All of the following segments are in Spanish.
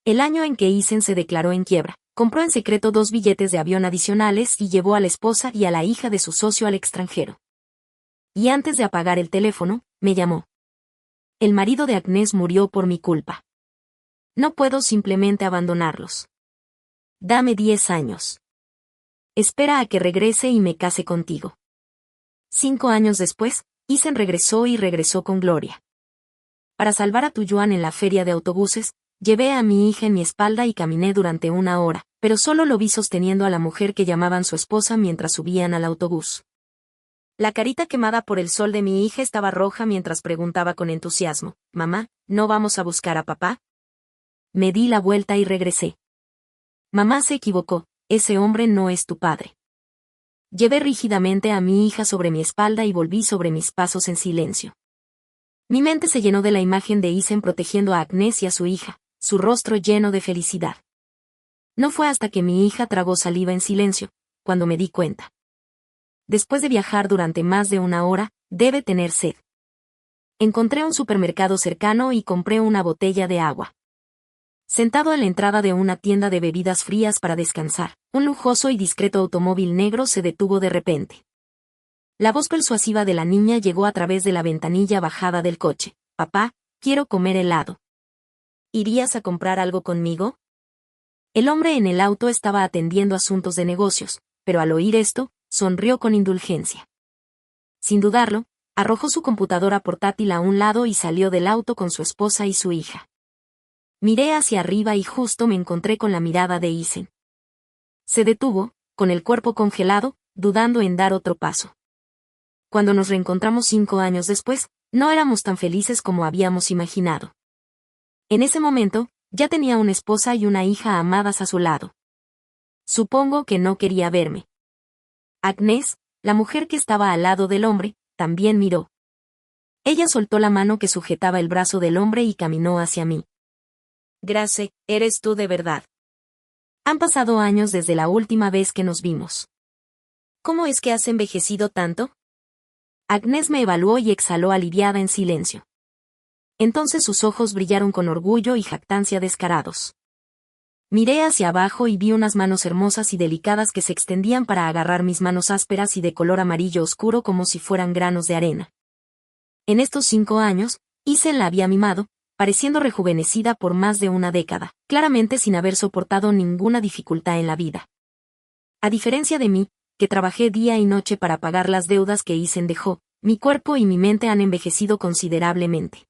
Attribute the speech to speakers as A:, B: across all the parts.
A: El año en que Isen se declaró en quiebra, compró en secreto 2 billetes de avión adicionales y llevó a la esposa y a la hija de su socio al extranjero. Y antes de apagar el teléfono, me llamó. El marido de Agnès murió por mi culpa. No puedo simplemente abandonarlos. Dame 10 años. Espera a que regrese y me case contigo. 5 años después, Isen regresó con gloria. Para salvar a Tuyuan en la feria de autobuses, llevé a mi hija en mi espalda y caminé durante 1 hora, pero solo lo vi sosteniendo a la mujer que llamaban su esposa mientras subían al autobús. La carita quemada por el sol de mi hija estaba roja mientras preguntaba con entusiasmo, «Mamá, ¿no vamos a buscar a papá?» Me di la vuelta y regresé. Mamá se equivocó, ese hombre no es tu padre. Llevé rígidamente a mi hija sobre mi espalda y volví sobre mis pasos en silencio. Mi mente se llenó de la imagen de Isen protegiendo a Agnès y a su hija, su rostro lleno de felicidad. No fue hasta que mi hija tragó saliva en silencio, cuando me di cuenta. Después de viajar durante más de 1 hora, debe tener sed. Encontré un supermercado cercano y compré una botella de agua. Sentado en la entrada de una tienda de bebidas frías para descansar, un lujoso y discreto automóvil negro se detuvo de repente. La voz persuasiva de la niña llegó a través de la ventanilla bajada del coche. «Papá, quiero comer helado. ¿Irías a comprar algo conmigo?» El hombre en el auto estaba atendiendo asuntos de negocios, pero al oír esto, sonrió con indulgencia. Sin dudarlo, arrojó su computadora portátil a un lado y salió del auto con su esposa y su hija. Miré hacia arriba y justo me encontré con la mirada de Isen. Se detuvo, con el cuerpo congelado, dudando en dar otro paso. Cuando nos reencontramos 5 años después, no éramos tan felices como habíamos imaginado. En ese momento, ya tenía una esposa y una hija amadas a su lado. Supongo que no quería verme. Agnès, la mujer que estaba al lado del hombre, también miró. Ella soltó la mano que sujetaba el brazo del hombre y caminó hacia mí. «Grace, ¿eres tú de verdad?» Han pasado años desde la última vez que nos vimos. ¿Cómo es que has envejecido tanto? Agnès me evaluó y exhaló aliviada en silencio. Entonces sus ojos brillaron con orgullo y jactancia descarados. Miré hacia abajo y vi unas manos hermosas y delicadas que se extendían para agarrar mis manos ásperas y de color amarillo oscuro como si fueran granos de arena. En estos 5 años, Isen la había mimado, pareciendo rejuvenecida por más de 1 década, claramente sin haber soportado ninguna dificultad en la vida. A diferencia de mí, que trabajé día y noche para pagar las deudas que Isen dejó, mi cuerpo y mi mente han envejecido considerablemente.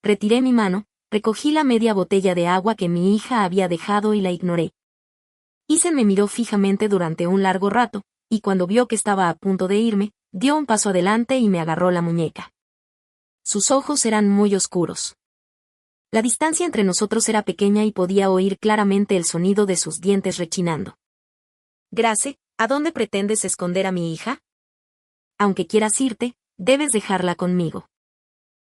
A: Retiré mi mano, recogí la media botella de agua que mi hija había dejado y la ignoré. Isen me miró fijamente durante un largo rato, y cuando vio que estaba a punto de irme, dio un paso adelante y me agarró la muñeca. Sus ojos eran muy oscuros. La distancia entre nosotros era pequeña y podía oír claramente el sonido de sus dientes rechinando. «Grace, ¿a dónde pretendes esconder a mi hija? Aunque quieras irte, debes dejarla conmigo».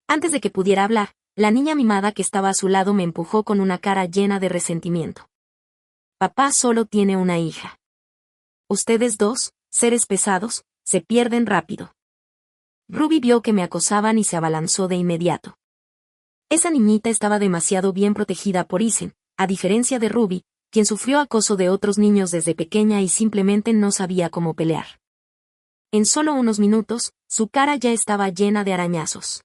A: Antes de que pudiera hablar, la niña mimada que estaba a su lado me empujó con una cara llena de resentimiento. «Papá solo tiene una hija. Ustedes 2, seres pesados, se pierden rápido». Ruby vio que me acosaban y se abalanzó de inmediato. Esa niñita estaba demasiado bien protegida por Isen, a diferencia de Ruby, quien sufrió acoso de otros niños desde pequeña y simplemente no sabía cómo pelear. En solo unos minutos, su cara ya estaba llena de arañazos.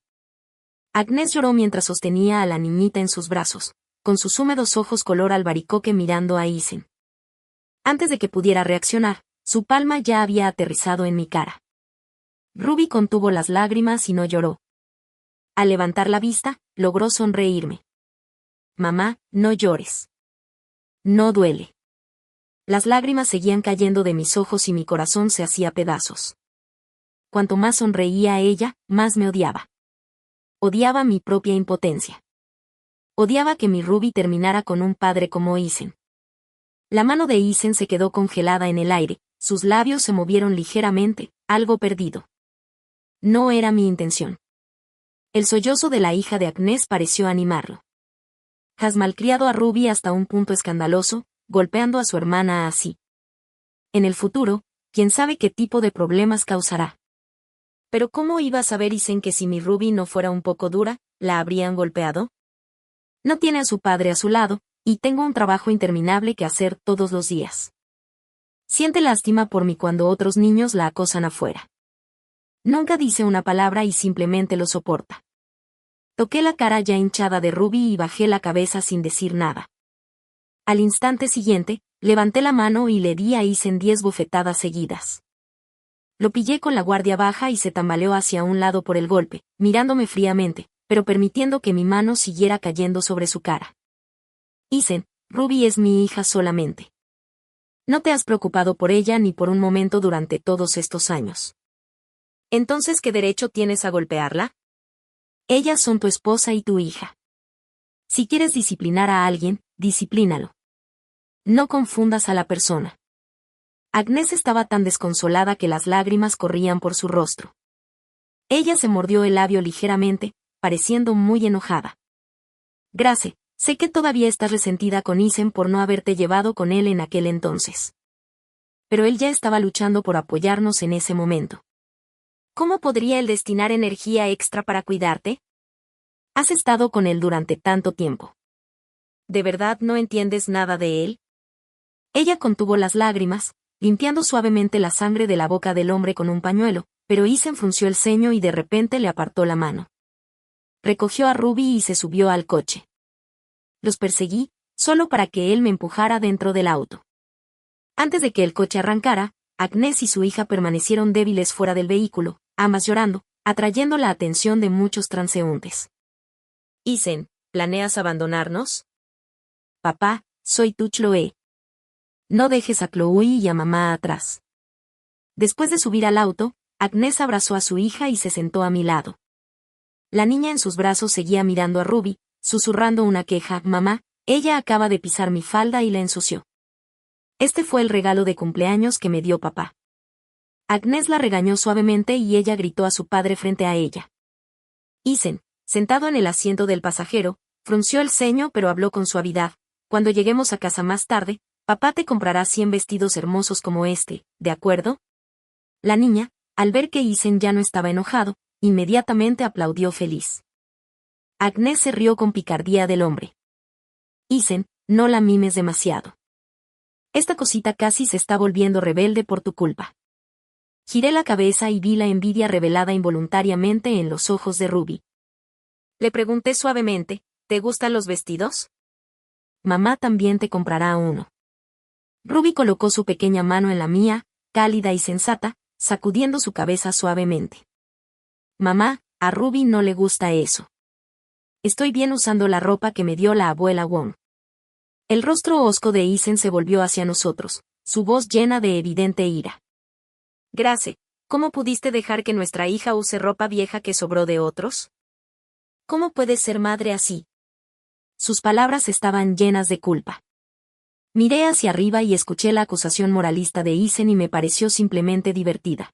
A: Agnès lloró mientras sostenía a la niñita en sus brazos, con sus húmedos ojos color albaricoque mirando a Isen. Antes de que pudiera reaccionar, su palma ya había aterrizado en mi cara. Ruby contuvo las lágrimas y no lloró. Al levantar la vista, logró sonreírme. «Mamá, no llores. No duele». Las lágrimas seguían cayendo de mis ojos y mi corazón se hacía pedazos. Cuanto más sonreía ella, más me odiaba. Odiaba mi propia impotencia. Odiaba que mi Ruby terminara con un padre como Isen. La mano de Isen se quedó congelada en el aire, sus labios se movieron ligeramente, algo perdido. No era mi intención. El sollozo de la hija de Agnès pareció animarlo. «Has malcriado a Ruby hasta un punto escandaloso, golpeando a su hermana así. En el futuro, quién sabe qué tipo de problemas causará». «¿Pero cómo iba a saber Isen que si mi Ruby no fuera un poco dura, la habrían golpeado?» «No tiene a su padre a su lado, Y tengo un trabajo interminable que hacer todos los días. Siente lástima por mí cuando otros niños la acosan afuera. Nunca dice una palabra y simplemente lo soporta. Toqué la cara ya hinchada de Ruby y bajé la cabeza sin decir nada. Al instante siguiente, levanté la mano y le di a Isen 10 bofetadas seguidas. Lo pillé con la guardia baja y se tambaleó hacia un lado por el golpe, mirándome fríamente, pero permitiendo que mi mano siguiera cayendo sobre su cara. Isen, Ruby es mi hija solamente. No te has preocupado por ella ni por un momento durante todos estos años. ¿Entonces qué derecho tienes a golpearla? Ellas son tu esposa y tu hija. Si quieres disciplinar a alguien, disciplínalo. No confundas a la persona. Agnes estaba tan desconsolada que las lágrimas corrían por su rostro. Ella se mordió el labio ligeramente, pareciendo muy enojada. Grace, sé que todavía estás resentida con Isen por no haberte llevado con él en aquel entonces. Pero él ya estaba luchando por apoyarnos en ese momento. ¿Cómo podría él destinar energía extra para cuidarte? Has estado con él durante tanto tiempo. ¿De verdad no entiendes nada de él? Ella contuvo las lágrimas, limpiando suavemente la sangre de la boca del hombre con un pañuelo, pero Isen frunció el ceño y de repente le apartó la mano. Recogió a Ruby y se subió al coche. Los perseguí, solo para que él me empujara dentro del auto. Antes de que el coche arrancara, Agnes y su hija permanecieron débiles fuera del vehículo, ambas llorando, atrayendo la atención de muchos transeúntes. Isen, ¿planeas abandonarnos? Papá, soy tu Chloe. No dejes a Chloe y a mamá atrás. Después de subir al auto, Agnes abrazó a su hija y se sentó a mi lado. La niña en sus brazos seguía mirando a Ruby, susurrando una queja: mamá, ella acaba de pisar mi falda y la ensució. Este fue el regalo de cumpleaños que me dio papá. Agnes la regañó suavemente y ella gritó a su padre frente a ella. Isen, sentado en el asiento del pasajero, frunció el ceño pero habló con suavidad: cuando lleguemos a casa más tarde, papá te comprará 100 vestidos hermosos como este, ¿de acuerdo? La niña, al ver que Isen ya no estaba enojado, inmediatamente aplaudió feliz. Agnes se rió con picardía del hombre. Isen, no la mimes demasiado. Esta cosita casi se está volviendo rebelde por tu culpa. Giré la cabeza y vi la envidia revelada involuntariamente en los ojos de Ruby. Le pregunté suavemente: ¿te gustan los vestidos? Mamá también te comprará uno. Ruby colocó su pequeña mano en la mía, cálida y sensata, sacudiendo su cabeza suavemente. Mamá, a Ruby no le gusta eso. Estoy bien usando la ropa que me dio la abuela Wong. El rostro hosco de Isen se volvió hacia nosotros, su voz llena de evidente ira. Grace, ¿cómo pudiste dejar que nuestra hija use ropa vieja que sobró de otros? ¿Cómo puedes ser madre así? Sus palabras estaban llenas de culpa. Miré hacia arriba y escuché la acusación moralista de Isen y me pareció simplemente divertida.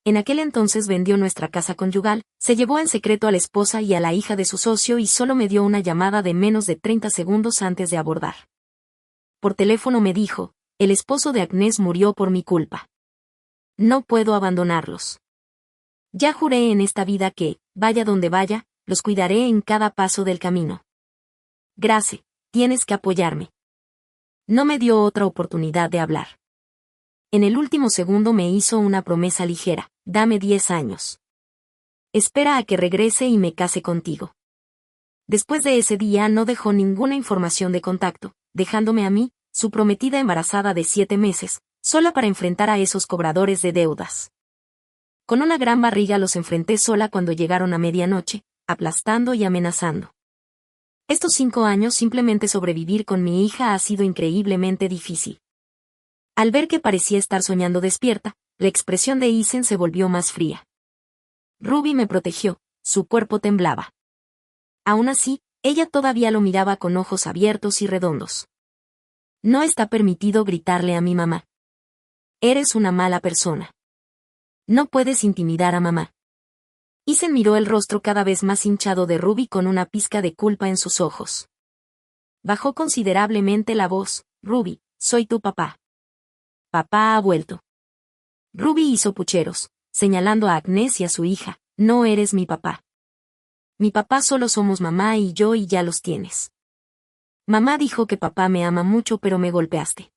A: En aquel entonces vendió nuestra casa conyugal, se llevó en secreto a la esposa y a la hija de su socio y solo me dio una llamada de menos de 30 segundos antes de abordar. Por teléfono me dijo: el esposo de Agnes murió por mi culpa. No puedo abandonarlos. Ya juré en esta vida que, vaya donde vaya, los cuidaré en cada paso del camino. Grace, tienes que apoyarme. No me dio otra oportunidad de hablar. En el último segundo me hizo una promesa ligera: dame 10 años. Espera a que regrese y me case contigo. Después de ese día no dejó ninguna información de contacto, dejándome a mí, su prometida embarazada de 7 meses, sola para enfrentar a esos cobradores de deudas. Con una gran barriga los enfrenté sola cuando llegaron a medianoche, aplastando y amenazando. Estos 5 años simplemente sobrevivir con mi hija ha sido increíblemente difícil. Al ver que parecía estar soñando despierta, la expresión de Isen se volvió más fría. Ruby me protegió, su cuerpo temblaba. Aún así, ella todavía lo miraba con ojos abiertos y redondos. No está permitido gritarle a mi mamá. Eres una mala persona. No puedes intimidar a mamá. Isen miró el rostro cada vez más hinchado de Ruby con una pizca de culpa en sus ojos. Bajó considerablemente la voz: Ruby, soy tu papá. Papá ha vuelto. Ruby hizo pucheros, señalando a Agnes y a su hija: no eres mi papá. Mi papá solo somos mamá y yo y ya los tienes. Mamá dijo que papá me ama mucho pero me golpeaste.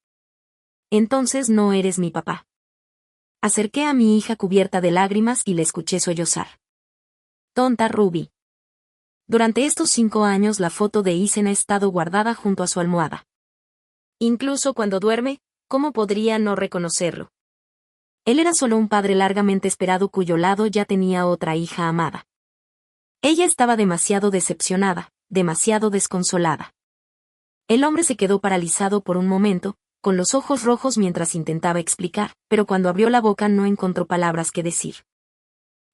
A: Entonces no eres mi papá. Acerqué a mi hija cubierta de lágrimas y le escuché sollozar. Tonta Ruby. Durante estos 5 años la foto de Isen ha estado guardada junto a su almohada. Incluso cuando duerme, ¿cómo podría no reconocerlo? Él era solo un padre largamente esperado cuyo lado ya tenía otra hija amada. Ella estaba demasiado decepcionada, demasiado desconsolada. El hombre se quedó paralizado por un momento, con los ojos rojos mientras intentaba explicar, pero cuando abrió la boca no encontró palabras que decir.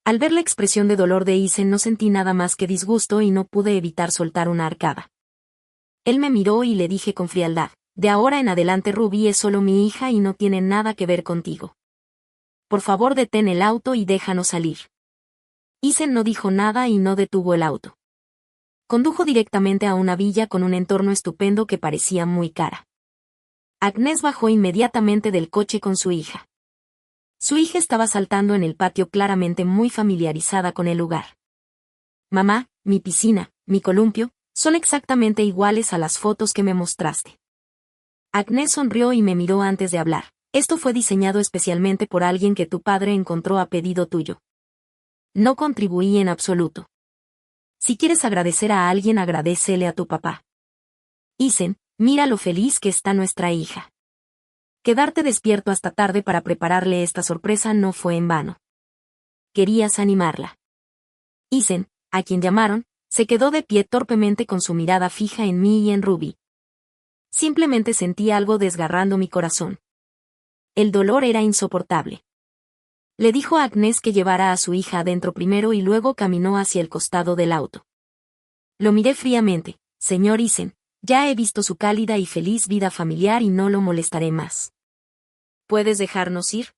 A: Al ver la expresión de dolor de Isen no sentí nada más que disgusto y no pude evitar soltar una arcada. Él me miró y le dije con frialdad, de ahora en adelante Ruby es solo mi hija y no tiene nada que ver contigo. Por favor detén el auto y déjanos salir. Isen no dijo nada y no detuvo el auto. Condujo directamente a una villa con un entorno estupendo que parecía muy cara. Agnes bajó inmediatamente del coche con su hija. Su hija estaba saltando en el patio claramente muy familiarizada con el lugar. Mamá, mi piscina, mi columpio, son exactamente iguales a las fotos que me mostraste. Agnes sonrió y me miró antes de hablar. Esto fue diseñado especialmente por alguien que tu padre encontró a pedido tuyo. No contribuí en absoluto. Si quieres agradecer a alguien, agradécele a tu papá. Isen, mira lo feliz que está nuestra hija. Quedarte despierto hasta tarde para prepararle esta sorpresa no fue en vano. Querías animarla. Isen, a quien llamaron, se quedó de pie torpemente con su mirada fija en mí y en Ruby. Simplemente sentí algo desgarrando mi corazón. El dolor era insoportable. Le dijo a Agnes que llevara a su hija adentro primero y luego caminó hacia el costado del auto. Lo miré fríamente. Señor Isen, ya he visto su cálida y feliz vida familiar y no lo molestaré más. ¿Puedes dejarnos ir?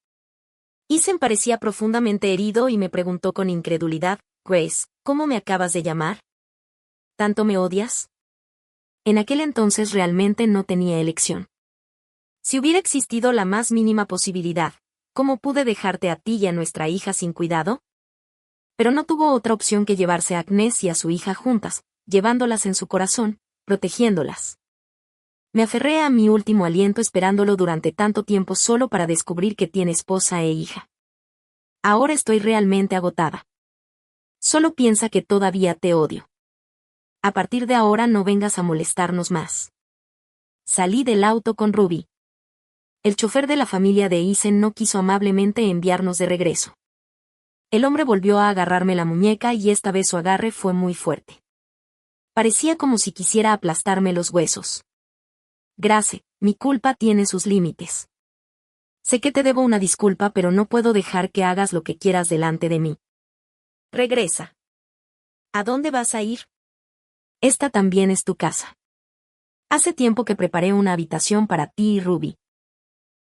A: Isen parecía profundamente herido y me preguntó con incredulidad, Grace, ¿cómo me acabas de llamar? ¿Tanto me odias? En aquel entonces realmente no tenía elección. Si hubiera existido la más mínima posibilidad, ¿cómo pude dejarte a ti y a nuestra hija sin cuidado? Pero no tuvo otra opción que llevarse a Agnes y a su hija juntas, llevándolas en su corazón, protegiéndolas. Me aferré a mi último aliento esperándolo durante tanto tiempo solo para descubrir que tiene esposa e hija. Ahora estoy realmente agotada. Solo piensa que todavía te odio. A partir de ahora no vengas a molestarnos más. Salí del auto con Ruby. El chofer de la familia de Isen no quiso amablemente enviarnos de regreso. El hombre volvió a agarrarme la muñeca y esta vez su agarre fue muy fuerte. Parecía como si quisiera aplastarme los huesos. Grace, mi culpa tiene sus límites. Sé que te debo una disculpa, pero no puedo dejar que hagas lo que quieras delante de mí. Regresa. ¿A dónde vas a ir? Esta también es tu casa. Hace tiempo que preparé una habitación para ti y Ruby.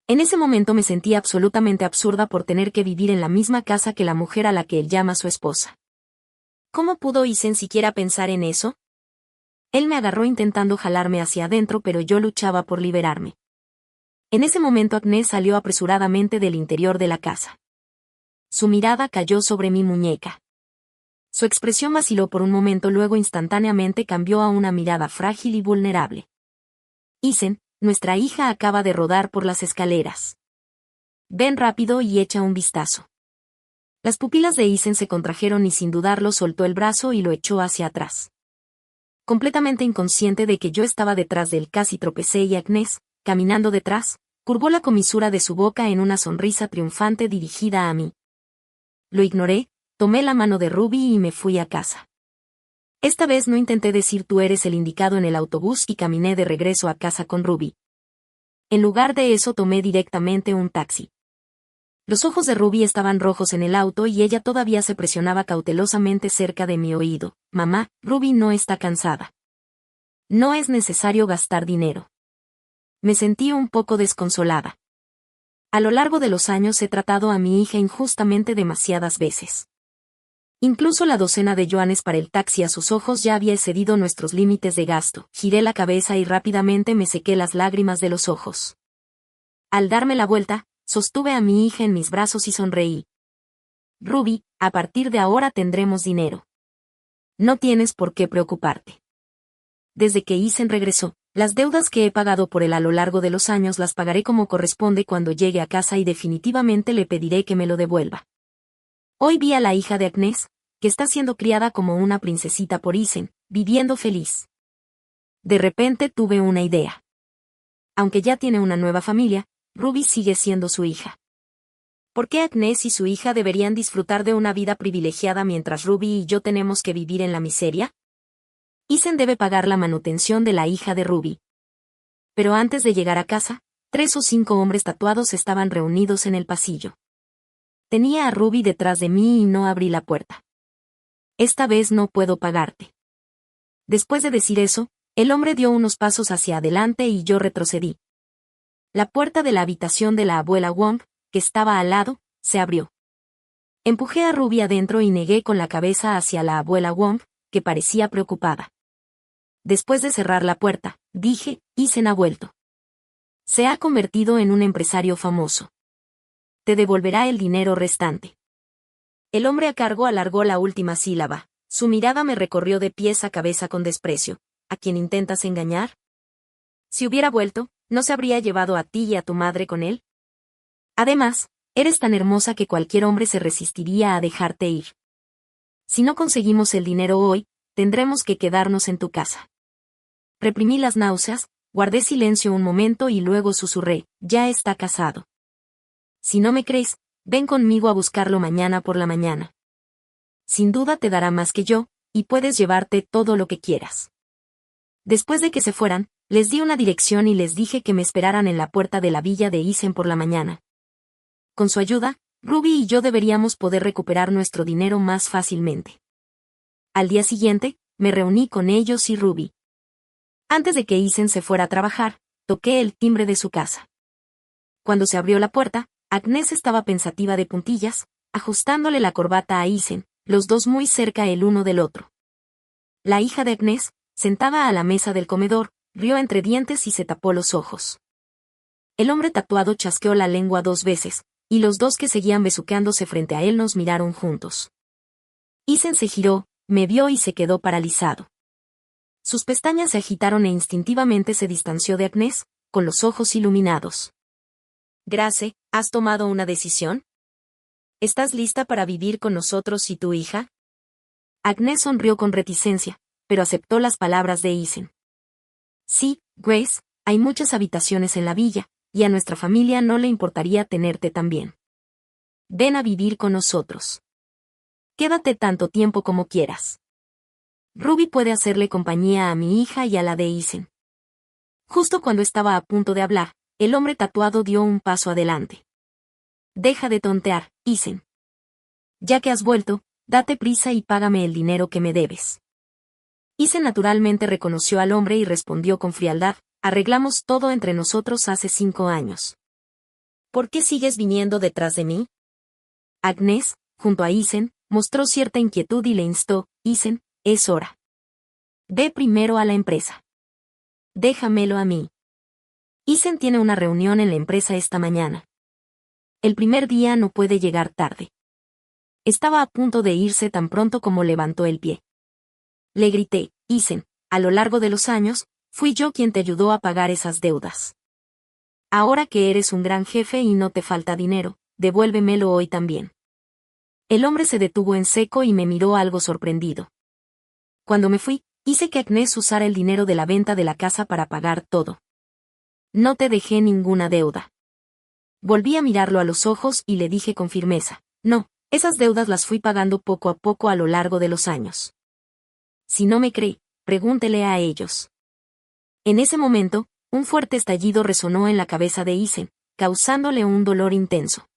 A: En ese momento me sentí absolutamente absurda por tener que vivir en la misma casa que la mujer a la que él llama su esposa. ¿Cómo pudo Isen siquiera pensar en eso? Él me agarró intentando jalarme hacia adentro, pero yo luchaba por liberarme. En ese momento Agnes salió apresuradamente del interior de la casa. Su mirada cayó sobre mi muñeca. Su expresión vaciló por un momento, luego instantáneamente cambió a una mirada frágil y vulnerable. Isen, nuestra hija acaba de rodar por las escaleras. Ven rápido y echa un vistazo. Las pupilas de Isen se contrajeron y sin dudarlo soltó el brazo y lo echó hacia atrás. Completamente inconsciente de que yo estaba detrás de él, casi tropecé y Agnes, caminando detrás, curvó la comisura de su boca en una sonrisa triunfante dirigida a mí. Lo ignoré, tomé la mano de Ruby y me fui a casa. Esta vez no intenté decir tú eres el indicado en el autobús y caminé de regreso a casa con Ruby. En lugar de eso tomé directamente un taxi. Los ojos de Ruby estaban rojos en el auto y ella todavía se presionaba cautelosamente cerca de mi oído. Mamá, Ruby no está cansada. No es necesario gastar dinero. Me sentí un poco desconsolada. A lo largo de los años he tratado a mi hija injustamente demasiadas veces. Incluso la docena de yuanes para el taxi a sus ojos ya había excedido nuestros límites de gasto. Giré la cabeza y rápidamente me sequé las lágrimas de los ojos. Al darme la vuelta, sostuve a mi hija en mis brazos y sonreí. Ruby, a partir de ahora tendremos dinero. No tienes por qué preocuparte. Desde que Isen regresó, Las deudas que he pagado por él a lo largo de los años las pagaré como corresponde cuando llegue a casa y definitivamente le pediré que me lo devuelva. Hoy vi a la hija de Agnes, que está siendo criada como una princesita por Isen, viviendo feliz. De repente tuve una idea. Aunque ya tiene una nueva familia, Ruby sigue siendo su hija. ¿Por qué Agnes y su hija deberían disfrutar de una vida privilegiada mientras Ruby y yo tenemos que vivir en la miseria? Isen debe pagar la manutención de la hija de Ruby. Pero antes de llegar a casa, 3 o 5 hombres tatuados estaban reunidos en el pasillo. Tenía a Ruby detrás de mí y no abrí la puerta. Esta vez no puedo pagarte. Después de decir eso, el hombre dio unos pasos hacia adelante y yo retrocedí. La puerta de la habitación de la abuela Wong, que estaba al lado, se abrió. Empujé a Ruby adentro y negué con la cabeza hacia la abuela Wong, que parecía preocupada. Después de cerrar la puerta, dije, Isen ha vuelto. Se ha convertido en un empresario famoso. Te devolverá el dinero restante. El hombre a cargo alargó la última sílaba. Su mirada me recorrió de pies a cabeza con desprecio. ¿A quién intentas engañar? Si hubiera vuelto, ¿no se habría llevado a ti y a tu madre con él? Además, eres tan hermosa que cualquier hombre se resistiría a dejarte ir. Si no conseguimos el dinero hoy, tendremos que quedarnos en tu casa. Reprimí las náuseas, guardé silencio un momento y luego susurré, ya está casado. Si no me crees, ven conmigo a buscarlo mañana por la mañana. Sin duda te dará más que yo, y puedes llevarte todo lo que quieras. Después de que se fueran, les di una dirección y les dije que me esperaran en la puerta de la villa de Isen por la mañana. Con su ayuda, Ruby y yo deberíamos poder recuperar nuestro dinero más fácilmente. Al día siguiente, me reuní con ellos y Ruby. Antes de que Isen se fuera a trabajar, toqué el timbre de su casa. Cuando se abrió la puerta, Agnes estaba pensativa de puntillas, ajustándole la corbata a Isen, los dos muy cerca el uno del otro. La hija de Agnes, sentada a la mesa del comedor, rió entre dientes y se tapó los ojos. El hombre tatuado chasqueó la lengua 2 veces, y los dos que seguían besuqueándose frente a él nos miraron juntos. Isen se giró, me vio y se quedó paralizado. Sus pestañas se agitaron e instintivamente se distanció de Agnes, con los ojos iluminados. Grace, ¿has tomado una decisión? ¿Estás lista para vivir con nosotros y tu hija? Agnes sonrió con reticencia, pero aceptó las palabras de Isen. Sí, Grace, hay muchas habitaciones en la villa, y a nuestra familia no le importaría tenerte también. Ven a vivir con nosotros. Quédate tanto tiempo como quieras. Ruby puede hacerle compañía a mi hija y a la de Isen. Justo cuando estaba a punto de hablar, el hombre tatuado dio un paso adelante. Deja de tontear, Isen. Ya que has vuelto, date prisa y págame el dinero que me debes. Isen naturalmente reconoció al hombre y respondió con frialdad, arreglamos todo entre nosotros hace 5 años. ¿Por qué sigues viniendo detrás de mí? Agnes, junto a Isen, mostró cierta inquietud y le instó, Isen, es hora. Ve primero a la empresa. Déjamelo a mí. Isen tiene una reunión en la empresa esta mañana. El primer día no puede llegar tarde. Estaba a punto de irse tan pronto como levantó el pie. Le grité, Isen, a lo largo de los años, fui yo quien te ayudó a pagar esas deudas. Ahora que eres un gran jefe y no te falta dinero, devuélvemelo hoy también. El hombre se detuvo en seco y me miró algo sorprendido. Cuando me fui, hice que Agnes usara el dinero de la venta de la casa para pagar todo. No te dejé ninguna deuda. Volví a mirarlo a los ojos y le dije con firmeza, no, esas deudas las fui pagando poco a poco a lo largo de los años. Si no me cree, pregúntele a ellos. En ese momento, un fuerte estallido resonó en la cabeza de Isen, causándole un dolor intenso.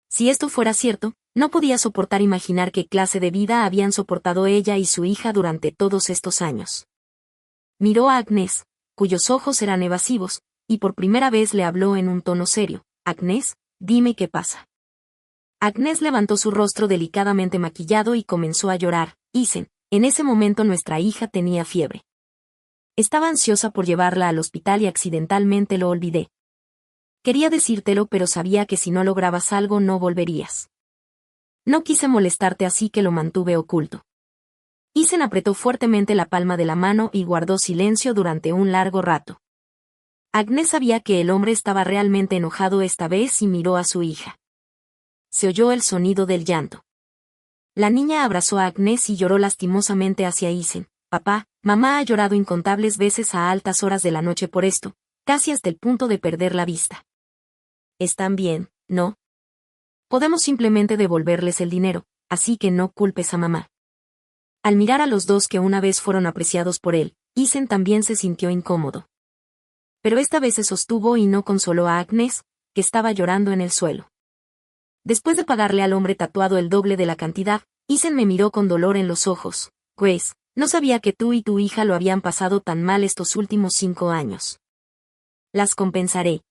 A: Si esto fuera cierto, no podía soportar imaginar qué clase de vida habían soportado ella y su hija durante todos estos años. Miró a Agnes, cuyos ojos eran evasivos, y por primera vez le habló en un tono serio, Agnes, dime qué pasa. Agnes levantó su rostro delicadamente maquillado y comenzó a llorar, Isen, en ese momento nuestra hija tenía fiebre. Estaba ansiosa por llevarla al hospital y accidentalmente lo olvidé. Quería decírtelo pero sabía que si no lograbas algo no volverías. No quise molestarte así que lo mantuve oculto. Isen apretó fuertemente la palma de la mano y guardó silencio durante un largo rato. Agnes sabía que el hombre estaba realmente enojado esta vez y miró a su hija. Se oyó el sonido del llanto. La niña abrazó a Agnes y lloró lastimosamente hacia Isen. Papá, mamá ha llorado incontables veces a altas horas de la noche por esto, casi hasta el punto de perder la vista. Están bien, ¿no? Podemos simplemente devolverles el dinero, así que no culpes a mamá. Al mirar a los dos que una vez fueron apreciados por él, Isen también se sintió incómodo. Pero esta vez se sostuvo y no consoló a Agnes, que estaba llorando en el suelo. Después de pagarle al hombre tatuado el doble de la cantidad, Isen me miró con dolor en los ojos. Grace, no sabía que tú y tu hija lo habían pasado tan mal estos últimos 5 años. Las compensaré.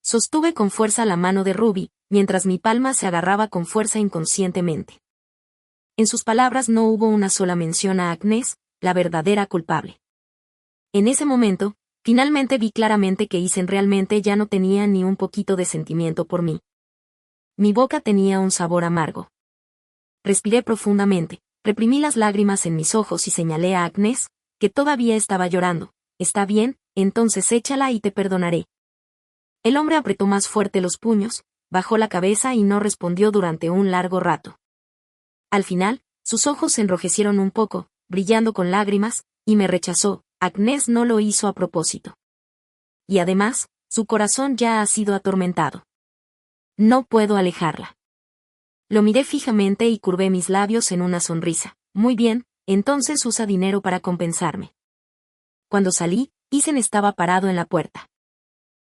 A: Sostuve con fuerza la mano de Ruby, mientras mi palma se agarraba con fuerza inconscientemente. En sus palabras no hubo una sola mención a Agnes, la verdadera culpable. En ese momento, finalmente vi claramente que Isen realmente ya no tenía ni un poquito de sentimiento por mí. Mi boca tenía un sabor amargo. Respiré profundamente, reprimí las lágrimas en mis ojos y señalé a Agnes, que todavía estaba llorando. Está bien, entonces échala y te perdonaré. El hombre apretó más fuerte los puños, bajó la cabeza y no respondió durante un largo rato. Al final, sus ojos se enrojecieron un poco, brillando con lágrimas, y me rechazó. Agnes no lo hizo a propósito. Y además, su corazón ya ha sido atormentado. No puedo alejarla. Lo miré fijamente y curvé mis labios en una sonrisa. Muy bien, entonces usa dinero para compensarme. Cuando salí, Isen estaba parado en la puerta.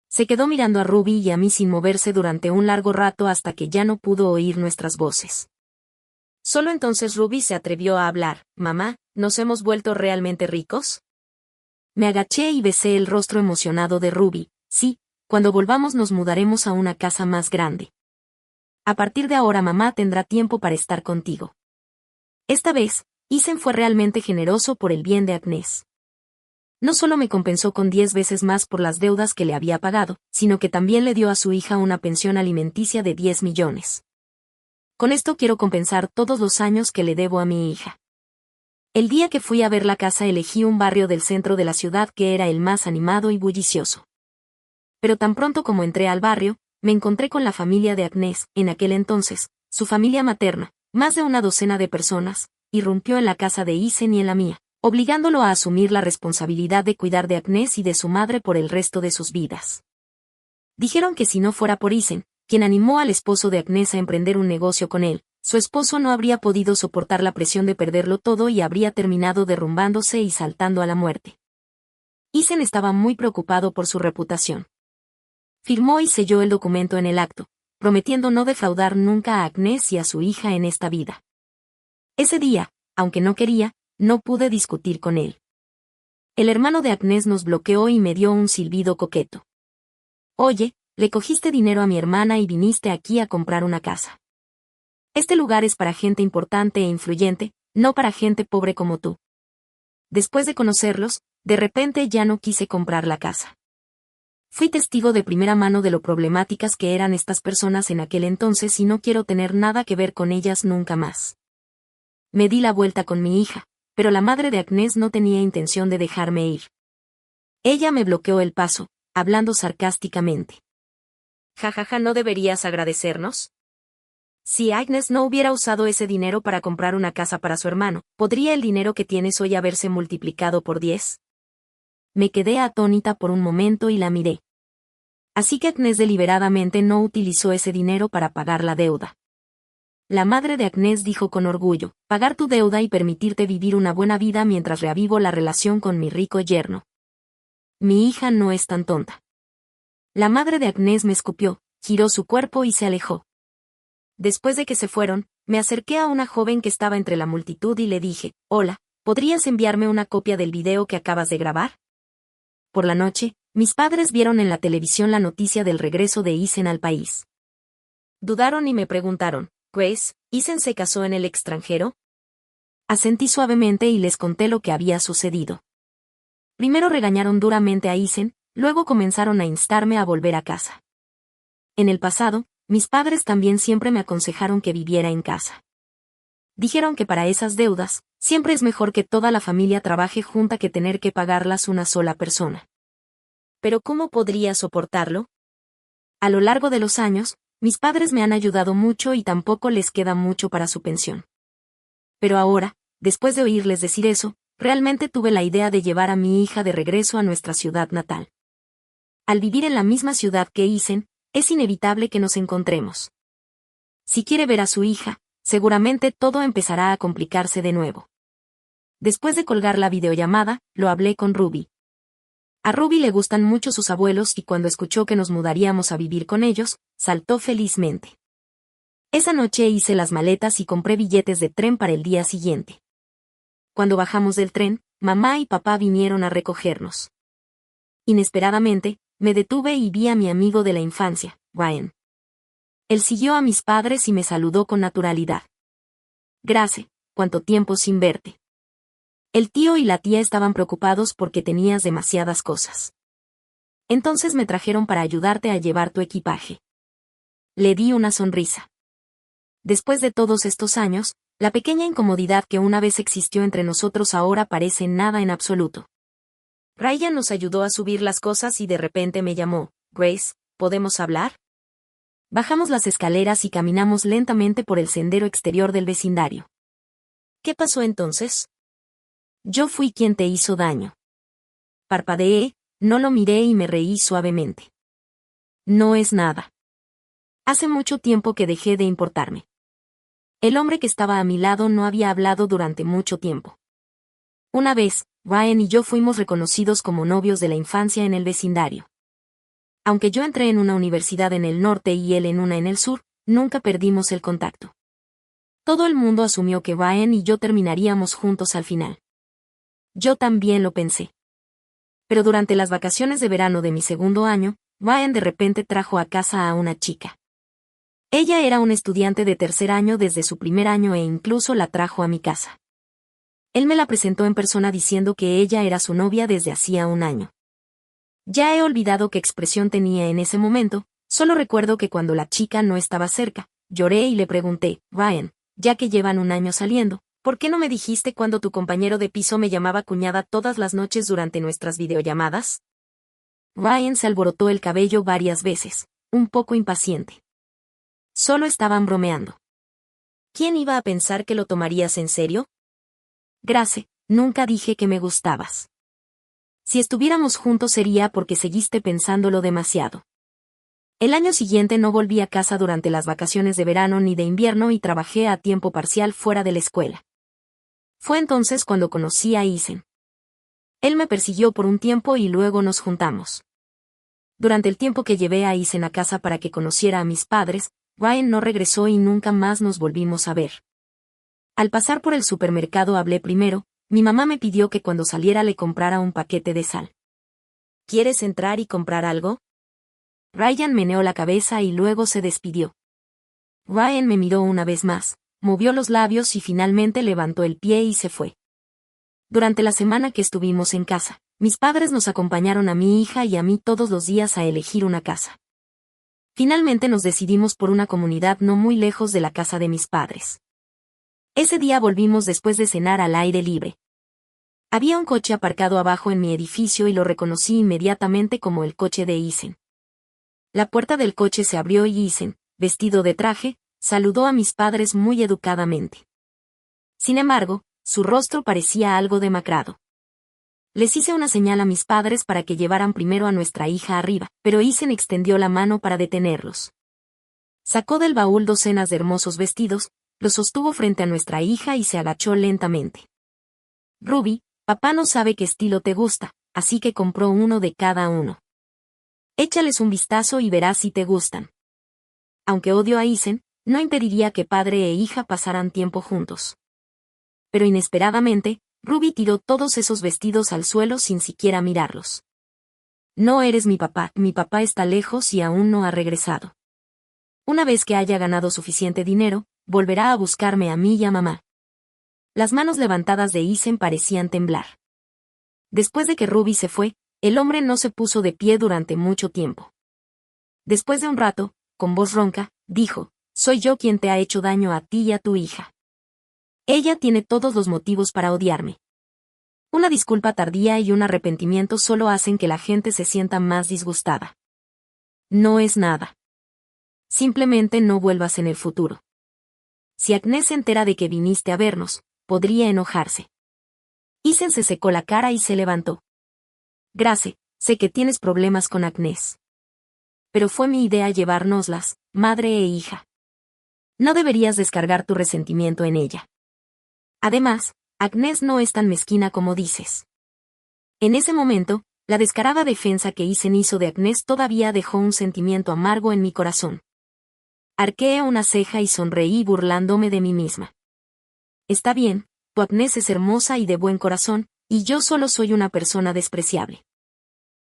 A: Se quedó mirando a Ruby y a mí sin moverse durante un largo rato hasta que ya no pudo oír nuestras voces. Solo entonces Ruby se atrevió a hablar. Mamá, ¿nos hemos vuelto realmente ricos? Me agaché y besé el rostro emocionado de Ruby. Sí, cuando volvamos nos mudaremos a una casa más grande. A partir de ahora mamá tendrá tiempo para estar contigo. Esta vez, Isen fue realmente generoso por el bien de Agnes. No solo me compensó con 10 veces más por las deudas que le había pagado, sino que también le dio a su hija una pensión alimenticia de 10 millones. Con esto quiero compensar todos los años que le debo a mi hija. El día que fui a ver la casa elegí un barrio del centro de la ciudad que era el más animado y bullicioso. Pero tan pronto como entré al barrio, me encontré con la familia de Agnes. En aquel entonces, su familia materna, más de una docena de personas, irrumpió en la casa de Isen y en la mía, obligándolo a asumir la responsabilidad de cuidar de Agnes y de su madre por el resto de sus vidas. Dijeron que si no fuera por Isen, quien animó al esposo de Agnes a emprender un negocio con él, su esposo no habría podido soportar la presión de perderlo todo y habría terminado derrumbándose y saltando a la muerte. Isen estaba muy preocupado por su reputación. Firmó y selló el documento en el acto, prometiendo no defraudar nunca a Agnes y a su hija en esta vida. Ese día, aunque no quería, no pude discutir con él. El hermano de Agnes nos bloqueó y me dio un silbido coqueto. Oye, le cogiste dinero a mi hermana y viniste aquí a comprar una casa. Este lugar es para gente importante e influyente, no para gente pobre como tú. Después de conocerlos, de repente ya no quise comprar la casa. Fui testigo de primera mano de lo problemáticas que eran estas personas en aquel entonces y no quiero tener nada que ver con ellas nunca más. Me di la vuelta con mi hija, pero la madre de Agnes no tenía intención de dejarme ir. Ella me bloqueó el paso, hablando sarcásticamente. Jajaja, ¿no deberías agradecernos? Si Agnes no hubiera usado ese dinero para comprar una casa para su hermano, ¿podría el dinero que tienes hoy haberse multiplicado por 10? Me quedé atónita por un momento y la miré. Así que Agnes deliberadamente no utilizó ese dinero para pagar la deuda. La madre de Agnes dijo con orgullo, pagar tu deuda y permitirte vivir una buena vida mientras reavivo la relación con mi rico yerno. Mi hija no es tan tonta. La madre de Agnes me escupió, giró su cuerpo y se alejó. Después de que se fueron, me acerqué a una joven que estaba entre la multitud y le dije, hola, ¿podrías enviarme una copia del video que acabas de grabar? Por la noche, mis padres vieron en la televisión la noticia del regreso de Isen al país. Dudaron y me preguntaron, Grace, ¿Isen se casó en el extranjero? Asentí suavemente y les conté lo que había sucedido. Primero regañaron duramente a Isen, luego comenzaron a instarme a volver a casa. En el pasado, mis padres también siempre me aconsejaron que viviera en casa. Dijeron que para esas deudas, siempre es mejor que toda la familia trabaje junta que tener que pagarlas una sola persona. ¿Pero cómo podría soportarlo? A lo largo de los años, mis padres me han ayudado mucho y tampoco les queda mucho para su pensión. Pero ahora, después de oírles decir eso, realmente tuve la idea de llevar a mi hija de regreso a nuestra ciudad natal. Al vivir en la misma ciudad que Isen, es inevitable que nos encontremos. Si quiere ver a su hija, seguramente todo empezará a complicarse de nuevo. Después de colgar la videollamada, lo hablé con Ruby. A Ruby le gustan mucho sus abuelos y cuando escuchó que nos mudaríamos a vivir con ellos, saltó felizmente. Esa noche hice las maletas y compré billetes de tren para el día siguiente. Cuando bajamos del tren, mamá y papá vinieron a recogernos. Inesperadamente, me detuve y vi a mi amigo de la infancia, Ryan. Él siguió a mis padres y me saludó con naturalidad. Gracias, cuánto tiempo sin verte. El tío y la tía estaban preocupados porque tenías demasiadas cosas. Entonces me trajeron para ayudarte a llevar tu equipaje. Le di una sonrisa. Después de todos estos años, la pequeña incomodidad que una vez existió entre nosotros ahora parece nada en absoluto. Ryan nos ayudó a subir las cosas y de repente me llamó, Grace, ¿podemos hablar? Bajamos las escaleras y caminamos lentamente por el sendero exterior del vecindario. ¿Qué pasó entonces? Yo fui quien te hizo daño. Parpadeé, no lo miré y me reí suavemente. No es nada. Hace mucho tiempo que dejé de importarme. El hombre que estaba a mi lado no había hablado durante mucho tiempo. Una vez, Ryan y yo fuimos reconocidos como novios de la infancia en el vecindario. Aunque yo entré en una universidad en el norte y él en una en el sur, nunca perdimos el contacto. Todo el mundo asumió que Ryan y yo terminaríamos juntos al final. Yo también lo pensé. Pero durante las vacaciones de verano de mi segundo año, Ryan de repente trajo a casa a una chica. Ella era una estudiante de tercer año desde su primer año e incluso la trajo a mi casa. Él me la presentó en persona diciendo que ella era su novia desde hacía un año. Ya he olvidado qué expresión tenía en ese momento, solo recuerdo que cuando la chica no estaba cerca, lloré y le pregunté, Ryan, ya que llevan un año saliendo, ¿por qué no me dijiste cuando tu compañero de piso me llamaba cuñada todas las noches durante nuestras videollamadas? Ryan se alborotó el cabello varias veces, un poco impaciente. Solo estaban bromeando. ¿Quién iba a pensar que lo tomarías en serio? Grace, nunca dije que me gustabas. Si estuviéramos juntos sería porque seguiste pensándolo demasiado. El año siguiente no volví a casa durante las vacaciones de verano ni de invierno y trabajé a tiempo parcial fuera de la escuela. Fue entonces cuando conocí a Isen. Él me persiguió por un tiempo y luego nos juntamos. Durante el tiempo que llevé a Isen a casa para que conociera a mis padres, Ryan no regresó y nunca más nos volvimos a ver. Al pasar por el supermercado hablé primero, mi mamá me pidió que cuando saliera le comprara un paquete de sal. ¿Quieres entrar y comprar algo? Ryan meneó la cabeza y luego se despidió. Ryan me miró una vez más, movió los labios y finalmente levantó el pie y se fue. Durante la semana que estuvimos en casa, mis padres nos acompañaron a mi hija y a mí todos los días a elegir una casa. Finalmente nos decidimos por una comunidad no muy lejos de la casa de mis padres. Ese día volvimos después de cenar al aire libre. Había un coche aparcado abajo en mi edificio y lo reconocí inmediatamente como el coche de Isen. La puerta del coche se abrió y Isen, vestido de traje, saludó a mis padres muy educadamente. Sin embargo, su rostro parecía algo demacrado. Les hice una señal a mis padres para que llevaran primero a nuestra hija arriba, pero Isen extendió la mano para detenerlos. Sacó del baúl docenas de hermosos vestidos, los sostuvo frente a nuestra hija y se agachó lentamente. Ruby, papá no sabe qué estilo te gusta, así que compró uno de cada uno. Échales un vistazo y verás si te gustan. Aunque odio a Isen, no impediría que padre e hija pasaran tiempo juntos. Pero inesperadamente, Ruby tiró todos esos vestidos al suelo sin siquiera mirarlos. No eres mi papá está lejos y aún no ha regresado. Una vez que haya ganado suficiente dinero, volverá a buscarme a mí y a mamá. Las manos levantadas de Isen parecían temblar. Después de que Ruby se fue, el hombre no se puso de pie durante mucho tiempo. Después de un rato, con voz ronca, dijo, soy yo quien te ha hecho daño a ti y a tu hija. Ella tiene todos los motivos para odiarme. Una disculpa tardía y un arrepentimiento solo hacen que la gente se sienta más disgustada. No es nada. Simplemente no vuelvas en el futuro. Si Agnes se entera de que viniste a vernos, podría enojarse. Isen se secó la cara y se levantó. Grace, sé que tienes problemas con Agnes. Pero fue mi idea llevárnoslas, madre e hija. No deberías descargar tu resentimiento en ella. Además, Agnes no es tan mezquina como dices. En ese momento, la descarada defensa que Isen hizo de Agnes todavía dejó un sentimiento amargo en mi corazón. Arqueé una ceja y sonreí burlándome de mí misma. Está bien, tu Agnes es hermosa y de buen corazón, y yo solo soy una persona despreciable.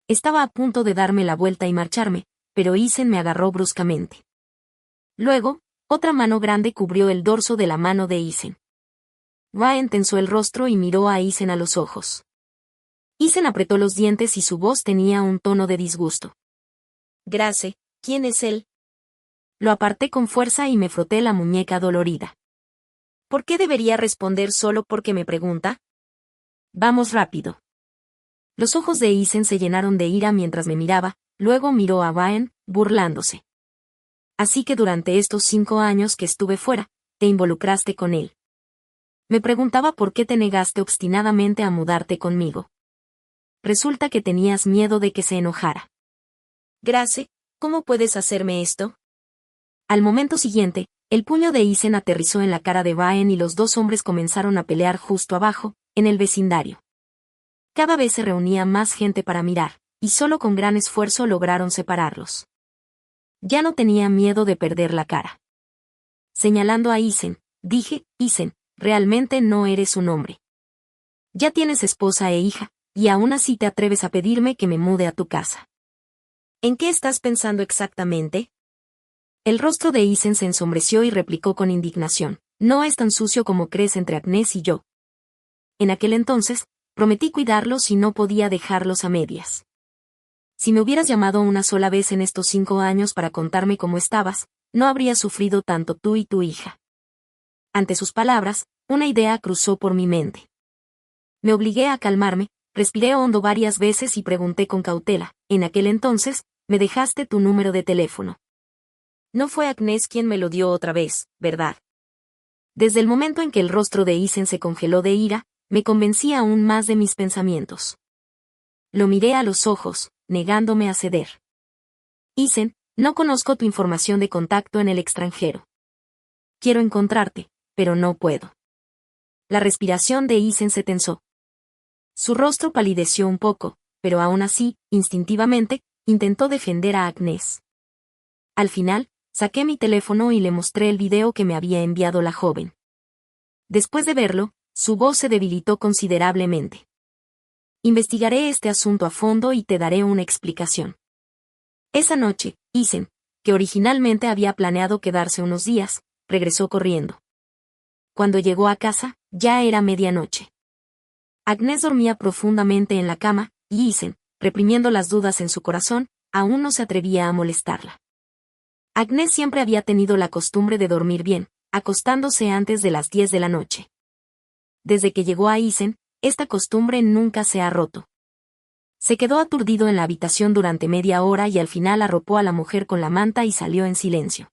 A: Estaba a punto de darme la vuelta y marcharme, pero Isen me agarró bruscamente. Luego, otra mano grande cubrió el dorso de la mano de Isen. Ryan tensó el rostro y miró a Isen a los ojos. Isen apretó los dientes y su voz tenía un tono de disgusto. Grace, ¿quién es él? Lo aparté con fuerza y me froté la muñeca dolorida. ¿Por qué debería responder solo porque me pregunta? Vamos rápido. Los ojos de Isen se llenaron de ira mientras me miraba, luego miró a Ryan, burlándose. Así que durante estos 5 años que estuve fuera, te involucraste con él. Me preguntaba por qué te negaste obstinadamente a mudarte conmigo. Resulta que tenías miedo de que se enojara. Grace, ¿cómo puedes hacerme esto? Al momento siguiente, el puño de Isen aterrizó en la cara de Ryan y los dos hombres comenzaron a pelear justo abajo, en el vecindario. Cada vez se reunía más gente para mirar, y solo con gran esfuerzo lograron separarlos. Ya no tenía miedo de perder la cara. Señalando a Isen, dije, Isen, realmente no eres un hombre. Ya tienes esposa e hija, y aún así te atreves a pedirme que me mude a tu casa. ¿En qué estás pensando exactamente? El rostro de Isen se ensombreció y replicó con indignación. No es tan sucio como crees entre Agnes y yo. En aquel entonces, prometí cuidarlos y no podía dejarlos a medias. Si me hubieras llamado una sola vez en estos 5 años para contarme cómo estabas, no habrías sufrido tanto tú y tu hija. Ante sus palabras, una idea cruzó por mi mente. Me obligué a calmarme, respiré hondo varias veces y pregunté con cautela. En aquel entonces, me dejaste tu número de teléfono. No fue Agnes quien me lo dio otra vez, ¿verdad? Desde el momento en que el rostro de Isen se congeló de ira, me convencí aún más de mis pensamientos. Lo miré a los ojos, negándome a ceder. Isen, no conozco tu información de contacto en el extranjero. Quiero encontrarte, pero no puedo. La respiración de Isen se tensó. Su rostro palideció un poco, pero aún así, instintivamente, intentó defender a Agnes. Al final, saqué mi teléfono y le mostré el video que me había enviado la joven. Después de verlo, su voz se debilitó considerablemente. Investigaré este asunto a fondo y te daré una explicación. Esa noche, Isen, que originalmente había planeado quedarse unos días, regresó corriendo. Cuando llegó a casa, ya era medianoche. Agnes dormía profundamente en la cama, y Isen, reprimiendo las dudas en su corazón, aún no se atrevía a molestarla. Agnes siempre había tenido la costumbre de dormir bien, acostándose antes de las 10 de la noche. Desde que llegó a Isen, esta costumbre nunca se ha roto. Se quedó aturdido en la habitación durante media hora y al final arropó a la mujer con la manta y salió en silencio.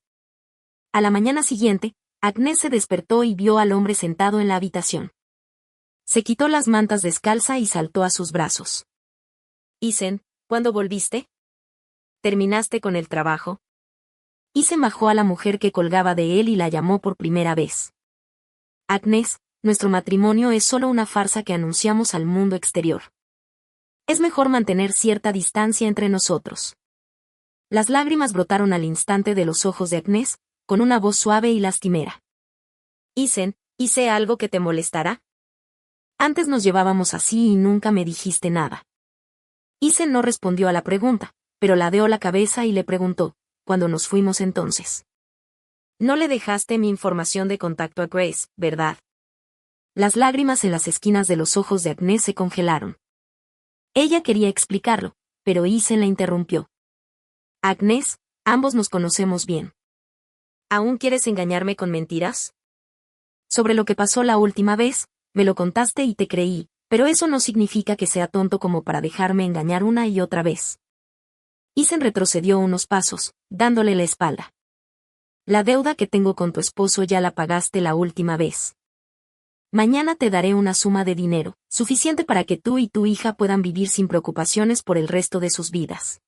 A: A la mañana siguiente, Agnes se despertó y vio al hombre sentado en la habitación. Se quitó las mantas descalza y saltó a sus brazos. Isen, ¿cuándo volviste? ¿Terminaste con el trabajo? Isen bajó a la mujer que colgaba de él y la llamó por primera vez. Agnes, nuestro matrimonio es solo una farsa que anunciamos al mundo exterior. Es mejor mantener cierta distancia entre nosotros. Las lágrimas brotaron al instante de los ojos de Agnes, con una voz suave y lastimera. Isen, ¿hice algo que te molestará? Antes nos llevábamos así y nunca me dijiste nada. Isen no respondió a la pregunta, pero ladeó la cabeza y le preguntó, ¿cuándo nos fuimos entonces? No le dejaste mi información de contacto a Grace, ¿verdad? Las lágrimas en las esquinas de los ojos de Agnes se congelaron. Ella quería explicarlo, pero Isen la interrumpió. Agnes, ambos nos conocemos bien. ¿Aún quieres engañarme con mentiras? Sobre lo que pasó la última vez, me lo contaste y te creí, pero eso no significa que sea tonto como para dejarme engañar una y otra vez. Isen retrocedió unos pasos, dándole la espalda. La deuda que tengo con tu esposo ya la pagaste la última vez. Mañana te daré una suma de dinero, suficiente para que tú y tu hija puedan vivir sin preocupaciones por el resto de sus vidas.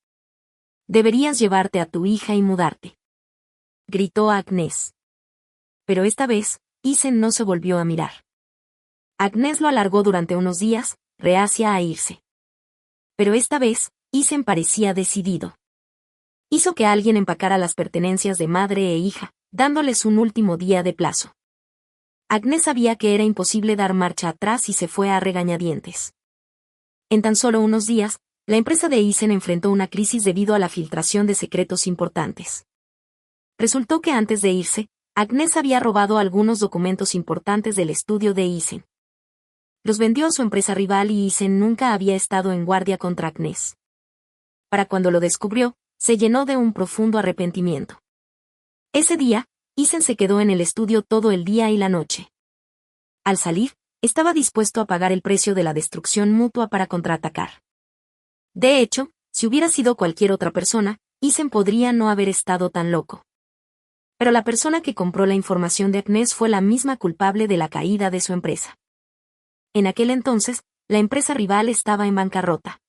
A: Deberías llevarte a tu hija y mudarte. Gritó Agnes. Pero esta vez, Isen no se volvió a mirar. Agnes lo alargó durante unos días, reacia a irse. Pero esta vez, Isen parecía decidido. Hizo que alguien empacara las pertenencias de madre e hija, dándoles un último día de plazo. Agnes sabía que era imposible dar marcha atrás y se fue a regañadientes. En tan solo unos días, la empresa de Isen enfrentó una crisis debido a la filtración de secretos importantes. Resultó que antes de irse, Agnes había robado algunos documentos importantes del estudio de Isen. Los vendió a su empresa rival y Isen nunca había estado en guardia contra Agnes. Para cuando lo descubrió, se llenó de un profundo arrepentimiento. Ese día, Isen se quedó en el estudio todo el día y la noche. Al salir, estaba dispuesto a pagar el precio de la destrucción mutua para contraatacar. De hecho, si hubiera sido cualquier otra persona, Isen podría no haber estado tan loco. Pero la persona que compró la información de Agnes fue la misma culpable de la caída de su empresa. En aquel entonces, la empresa rival estaba en bancarrota.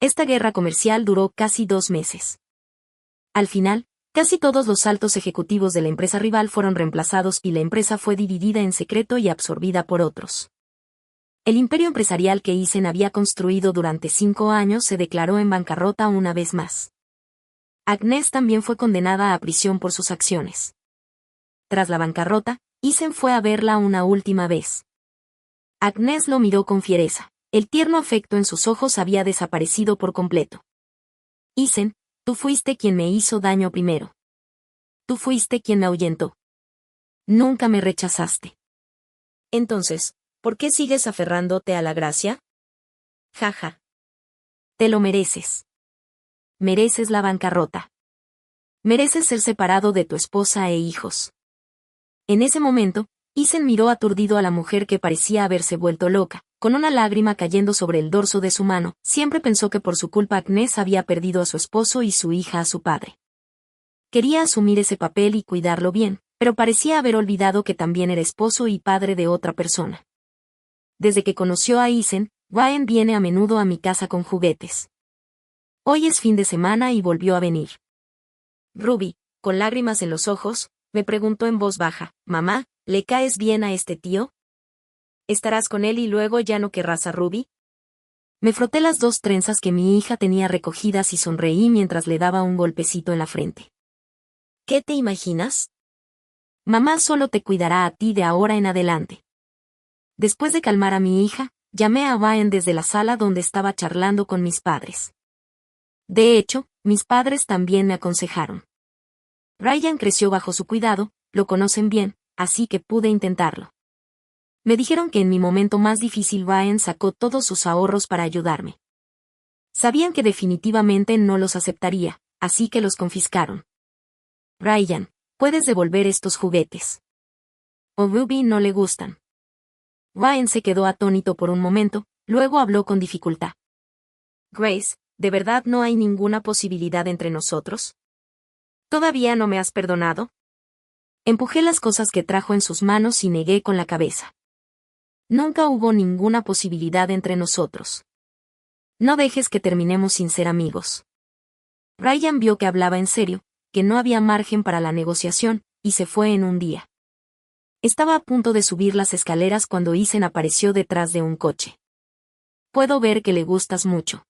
A: Esta guerra comercial duró casi 2 meses. Al final, casi todos los altos ejecutivos de la empresa rival fueron reemplazados y la empresa fue dividida en secreto y absorbida por otros. El imperio empresarial que Isen había construido durante 5 años se declaró en bancarrota una vez más. Agnes también fue condenada a prisión por sus acciones. Tras la bancarrota, Isen fue a verla una última vez. Agnes lo miró con fiereza. El tierno afecto en sus ojos había desaparecido por completo. Isen, tú fuiste quien me hizo daño primero. Tú fuiste quien me ahuyentó. Nunca me rechazaste. Entonces, ¿por qué sigues aferrándote a la gracia? Jaja. Te lo mereces. Mereces la bancarrota. Mereces ser separado de tu esposa e hijos. En ese momento, Isen miró aturdido a la mujer que parecía haberse vuelto loca, con una lágrima cayendo sobre el dorso de su mano. Siempre pensó que por su culpa Agnes había perdido a su esposo y su hija a su padre. Quería asumir ese papel y cuidarlo bien, pero parecía haber olvidado que también era esposo y padre de otra persona. Desde que conoció a Isen, Ryan viene a menudo a mi casa con juguetes. Hoy es fin de semana y volvió a venir. Ruby, con lágrimas en los ojos, me preguntó en voz baja, «Mamá, ¿le caes bien a este tío? ¿Estarás con él y luego ya no querrás a Ruby?» Me froté las 2 trenzas que mi hija tenía recogidas y sonreí mientras le daba un golpecito en la frente. ¿Qué te imaginas? Mamá solo te cuidará a ti de ahora en adelante. Después de calmar a mi hija, llamé a Ryan desde la sala donde estaba charlando con mis padres. De hecho, mis padres también me aconsejaron. Ryan creció bajo su cuidado, lo conocen bien, así que pude intentarlo. Me dijeron que en mi momento más difícil Ryan sacó todos sus ahorros para ayudarme. Sabían que definitivamente no los aceptaría, así que los confiscaron. Ryan, puedes devolver estos juguetes. A Ruby no le gustan. Ryan se quedó atónito por un momento, luego habló con dificultad. Grace, ¿de verdad no hay ninguna posibilidad entre nosotros? ¿Todavía no me has perdonado? Empujé las cosas que trajo en sus manos y negué con la cabeza. Nunca hubo ninguna posibilidad entre nosotros. No dejes que terminemos sin ser amigos. Ryan vio que hablaba en serio, que no había margen para la negociación, y se fue en un día. Estaba a punto de subir las escaleras cuando Isen apareció detrás de un coche. Puedo ver que le gustas mucho.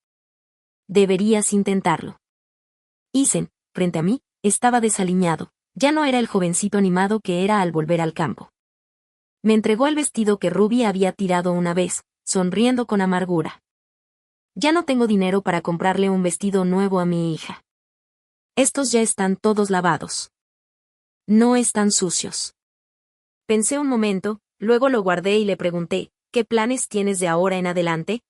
A: Deberías intentarlo. Isen, frente a mí, estaba desaliñado, ya no era el jovencito animado que era al volver al campo. Me entregó el vestido que Ruby había tirado una vez, sonriendo con amargura. Ya no tengo dinero para comprarle un vestido nuevo a mi hija. Estos ya están todos lavados. No están sucios. Pensé un momento, luego lo guardé y le pregunté, ¿qué planes tienes de ahora en adelante?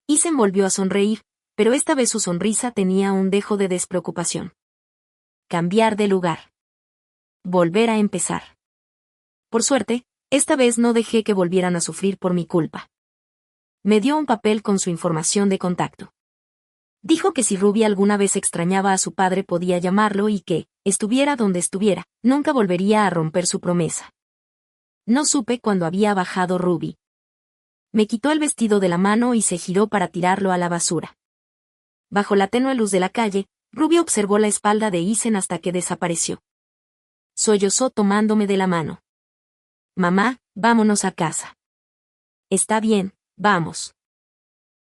A: Isen volvió a sonreír, pero esta vez su sonrisa tenía un dejo de despreocupación. Cambiar de lugar. Volver a empezar. Por suerte, esta vez no dejé que volvieran a sufrir por mi culpa. Me dio un papel con su información de contacto. Dijo que si Ruby alguna vez extrañaba a su padre podía llamarlo y que, estuviera donde estuviera, nunca volvería a romper su promesa. No supe cuándo había bajado Ruby. Me quitó el vestido de la mano y se giró para tirarlo a la basura. Bajo la tenue luz de la calle, Ruby observó la espalda de Isen hasta que desapareció. Sollozó tomándome de la mano. Mamá, vámonos a casa. Está bien, vamos.